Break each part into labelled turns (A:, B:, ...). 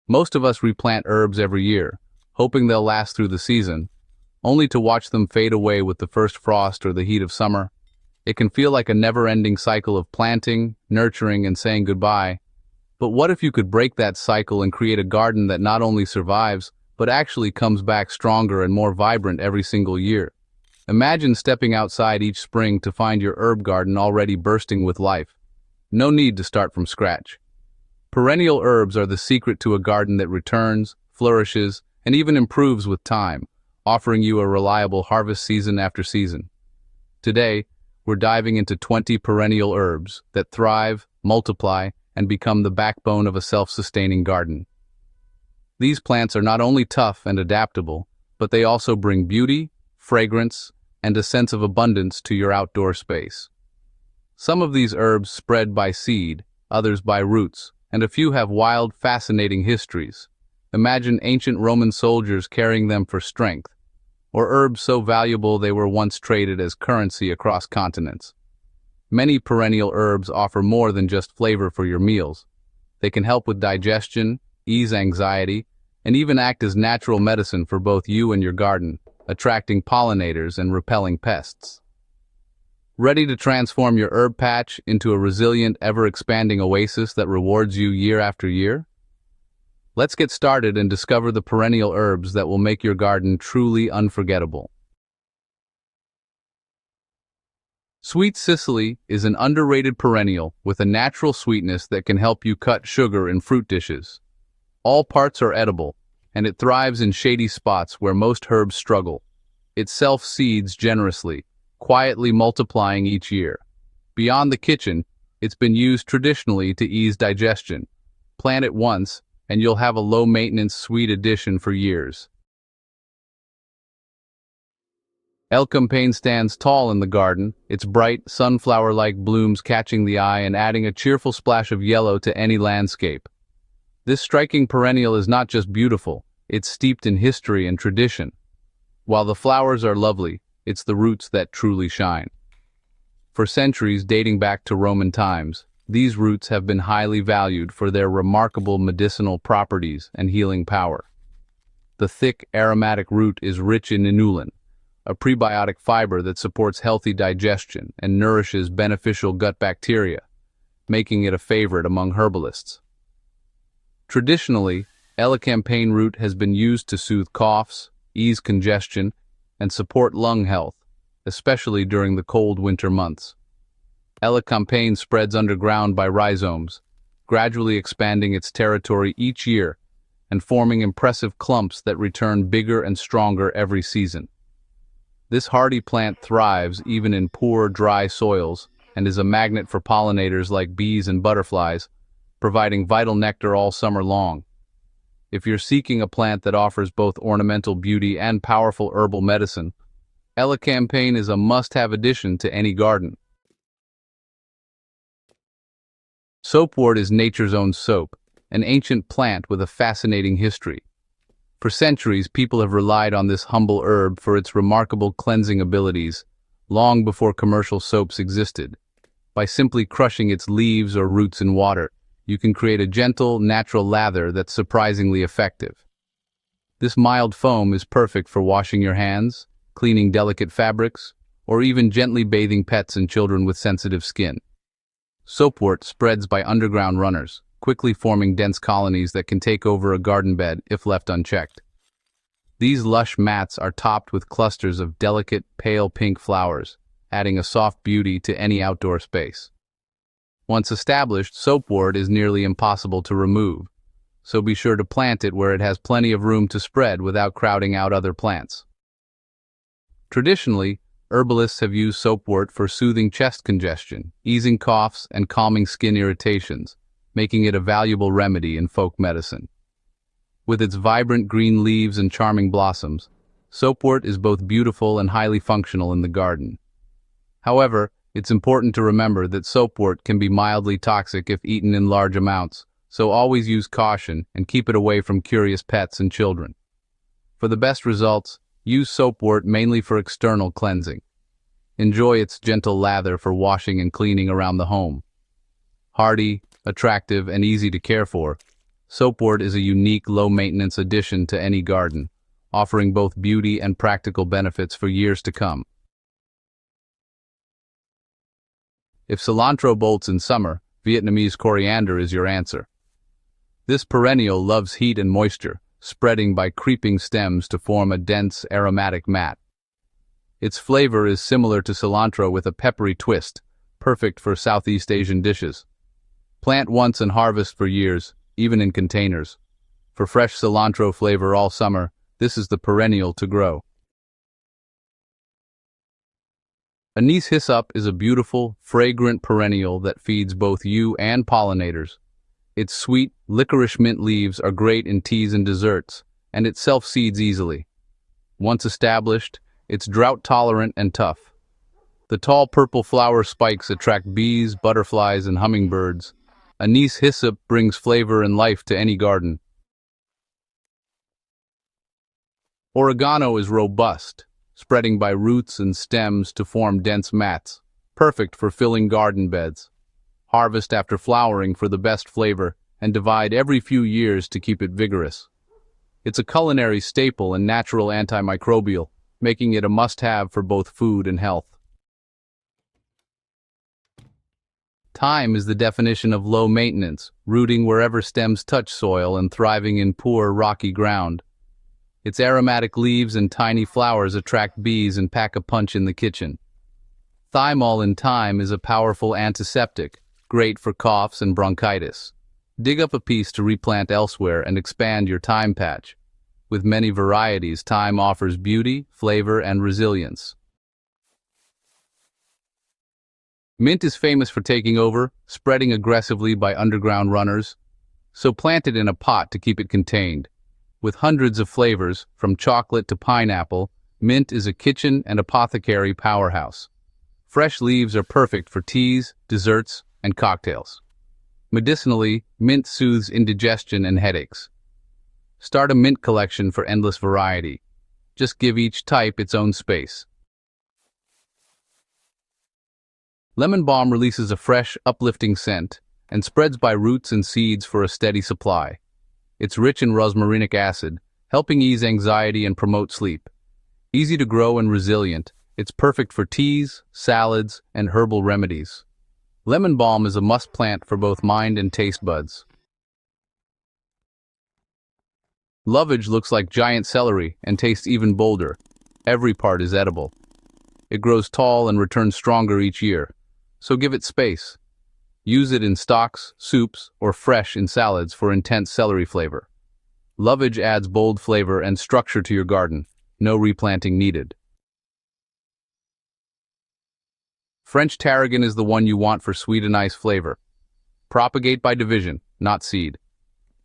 A: Most of us replant herbs every year, hoping they'll last through the season, only to watch them fade away with the first frost or the heat of summer. It can feel like a never-ending cycle of planting, nurturing, and saying goodbye. But what if you could break that cycle and create a garden that not only survives, but actually comes back stronger and more vibrant every single year? Imagine stepping outside each spring to find your herb garden already bursting with life. No need to start from scratch. Perennial herbs are the secret to a garden that returns, flourishes, and even improves with time, offering you a reliable harvest season after season. Today, we're diving into 20 perennial herbs that thrive, multiply, and become the backbone of a self-sustaining garden. These plants are not only tough and adaptable, but they also bring beauty, fragrance, and a sense of abundance to your outdoor space. Some of these herbs spread by seed, others by roots, and a few have wild, fascinating histories. Imagine ancient Roman soldiers carrying them for strength, or herbs so valuable they were once traded as currency across continents. Many perennial herbs offer more than just flavor for your meals. They can help with digestion, ease anxiety, and even act as natural medicine for both you and your garden, attracting pollinators and repelling pests. Ready to transform your herb patch into a resilient, ever-expanding oasis that rewards you year after year? Let's get started and discover the perennial herbs that will make your garden truly unforgettable. Sweet Cicely is an underrated perennial with a natural sweetness that can help you cut sugar in fruit dishes. All parts are edible, and it thrives in shady spots where most herbs struggle. It self-seeds generously, quietly multiplying each year. Beyond the kitchen, it's been used traditionally to ease digestion. Plant it once, and you'll have a low-maintenance sweet addition for years. ЛИКE stands tall in the garden, its bright, sunflower-like blooms catching the eye and adding a cheerful splash of yellow to any landscape. This striking perennial is not just beautiful, it's steeped in history and tradition. While the flowers are lovely, it's the roots that truly shine. For centuries dating back to Roman times, these roots have been highly valued for their remarkable medicinal properties and healing power. The thick, aromatic root is rich in inulin, a prebiotic fiber that supports healthy digestion and nourishes beneficial gut bacteria, making it a favorite among herbalists. Traditionally, lichen root has been used to soothe coughs, ease congestion, and support lung health, especially during the cold winter months. Lichen spreads underground by rhizomes, gradually expanding its territory each year and forming impressive clumps that return bigger and stronger every season. This hardy plant thrives even in poor, dry soils and is a magnet for pollinators like bees and butterflies, providing vital nectar all summer long. If you're seeking a plant that offers both ornamental beauty and powerful herbal medicine, lichen is a must-have addition to any garden. Soapwort is nature's own soap, an ancient plant with a fascinating history. For centuries, people have relied on this humble herb for its remarkable cleansing abilities, long before commercial soaps existed. By simply crushing its leaves or roots in water, you can create a gentle, natural lather that's surprisingly effective. This mild foam is perfect for washing your hands, cleaning delicate fabrics, or even gently bathing pets and children with sensitive skin. Soapwort spreads by underground runners, quickly forming dense colonies that can take over a garden bed if left unchecked. These lush mats are topped with clusters of delicate, pale pink flowers, adding a soft beauty to any outdoor space. Once established, soapwort is nearly impossible to remove, so be sure to plant it where it has plenty of room to spread without crowding out other plants. Traditionally, herbalists have used soapwort for soothing chest congestion, easing coughs, and calming skin irritations, making it a valuable remedy in folk medicine. With its vibrant green leaves and charming blossoms, soapwort is both beautiful and highly functional in the garden. However, it's important to remember that soapwort can be mildly toxic if eaten in large amounts, so always use caution and keep it away from curious pets and children. For the best results, use soapwort mainly for external cleansing. Enjoy its gentle lather for washing and cleaning around the home. Hardy, attractive, and easy to care for, Soapwort is a unique, low-maintenance addition to any garden, offering both beauty and practical benefits for years to come. If cilantro bolts in summer, Vietnamese coriander is your answer. This perennial loves heat and moisture, spreading by creeping stems to form a dense, aromatic mat. Its flavor is similar to cilantro with a peppery twist, perfect for Southeast Asian dishes. Plant once and harvest for years, even in containers. For fresh cilantro flavor all summer, this is the perennial to grow. Anise hyssop is a beautiful, fragrant perennial that feeds both you and pollinators. Its sweet, licorice mint leaves are great in teas and desserts, and it self-seeds easily. Once established, it's drought-tolerant and tough. The tall purple flower spikes attract bees, butterflies, and hummingbirds. Anise hyssop brings flavor and life to any garden. Oregano is robust, spreading by roots and stems to form dense mats, perfect for filling garden beds. Harvest after flowering for the best flavor and divide every few years to keep it vigorous. It's a culinary staple and natural antimicrobial, making it a must-have for both food and health. Thyme is the definition of low maintenance, rooting wherever stems touch soil and thriving in poor, rocky ground. Its aromatic leaves and tiny flowers attract bees and pack a punch in the kitchen. Thymol in thyme is a powerful antiseptic, great for coughs and bronchitis. Dig up a piece to replant elsewhere and expand your thyme patch. With many varieties, thyme offers beauty, flavor, and resilience. Mint is famous for taking over, spreading aggressively by underground runners, so plant it in a pot to keep it contained. With hundreds of flavors, from chocolate to pineapple, mint is a kitchen and apothecary powerhouse. Fresh leaves are perfect for teas, desserts, and cocktails. Medicinally, mint soothes indigestion and headaches. Start a mint collection for endless variety. Just give each type its own space. Lemon balm releases a fresh, uplifting scent and spreads by roots and seeds for a steady supply. It's rich in rosmarinic acid, helping ease anxiety and promote sleep. Easy to grow and resilient, it's perfect for teas, salads, and herbal remedies. Lemon balm is a must-plant for both mind and taste buds. Lovage looks like giant celery and tastes even bolder. Every part is edible. It grows tall and returns stronger each year, so give it space. Use it in stocks, soups, or fresh in salads for intense celery flavor. Lovage adds bold flavor and structure to your garden. No replanting needed. French tarragon is the one you want for sweet and nice flavor. Propagate by division, not seed.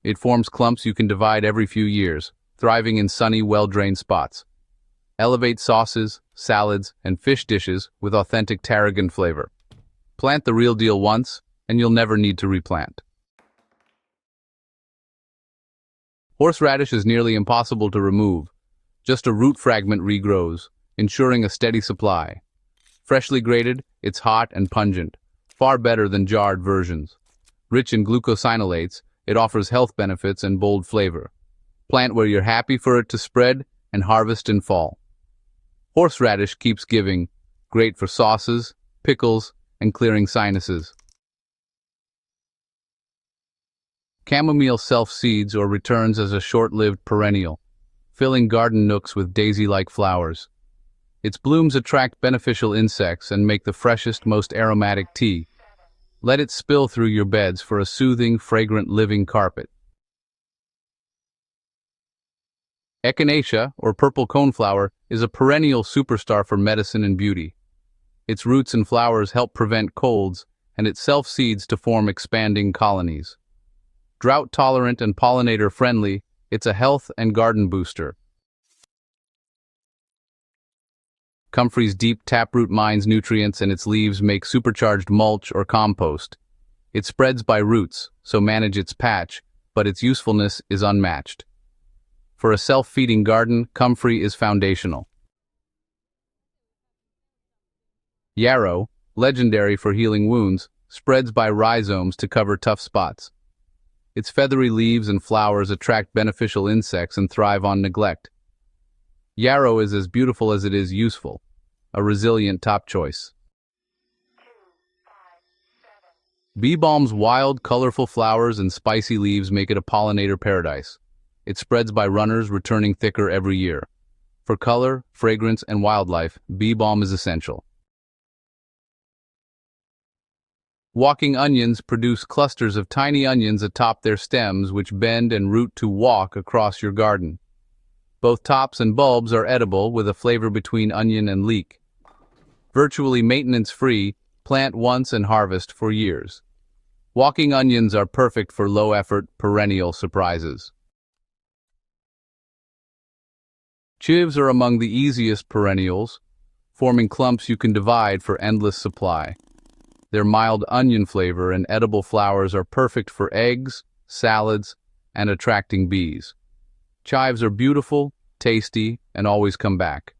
A: It forms clumps you can divide every few years, thriving in sunny, well-drained spots. Elevate sauces, salads, and fish dishes with authentic tarragon flavor. Plant the real deal once, and you'll never need to replant. Horseradish is nearly impossible to remove. Just a root fragment regrows, ensuring a steady supply. Freshly grated, it's hot and pungent, far better than jarred versions. Rich in glucosinolates, it offers health benefits and bold flavor. Plant where you're happy for it to spread and harvest in fall. Horseradish keeps giving, great for sauces, pickles, and clearing sinuses. Chamomile self-seeds or returns as a short-lived perennial, filling garden nooks with daisy-like flowers. Its blooms attract beneficial insects and make the freshest, most aromatic tea. Let it spill through your beds for a soothing, fragrant living carpet. Echinacea, or purple coneflower, is a perennial superstar for medicine and beauty. Its roots and flowers help prevent colds, and it self-seeds to form expanding colonies. Drought-tolerant and pollinator-friendly, it's a health and garden booster. Comfrey's deep taproot mines nutrients and its leaves make supercharged mulch or compost. It spreads by roots, so manage its patch, but its usefulness is unmatched. For a self-feeding garden, comfrey is foundational. Yarrow, legendary for healing wounds, spreads by rhizomes to cover tough spots. Its feathery leaves and flowers attract beneficial insects and thrive on neglect. Yarrow is as beautiful as it is useful, a resilient top choice. Bee balm's wild, colorful flowers and spicy leaves make it a pollinator paradise. It spreads by runners, returning thicker every year. For color, fragrance, and wildlife, bee balm is essential. Walking onions produce clusters of tiny onions atop their stems which bend and root to walk across your garden. Both tops and bulbs are edible with a flavor between onion and leek. Virtually maintenance-free, plant once and harvest for years. Walking onions are perfect for low-effort, perennial surprises. Chives are among the easiest perennials, forming clumps you can divide for endless supply. Their mild onion flavor and edible flowers are perfect for eggs, salads, and attracting bees. Chives are beautiful, tasty, and always come back.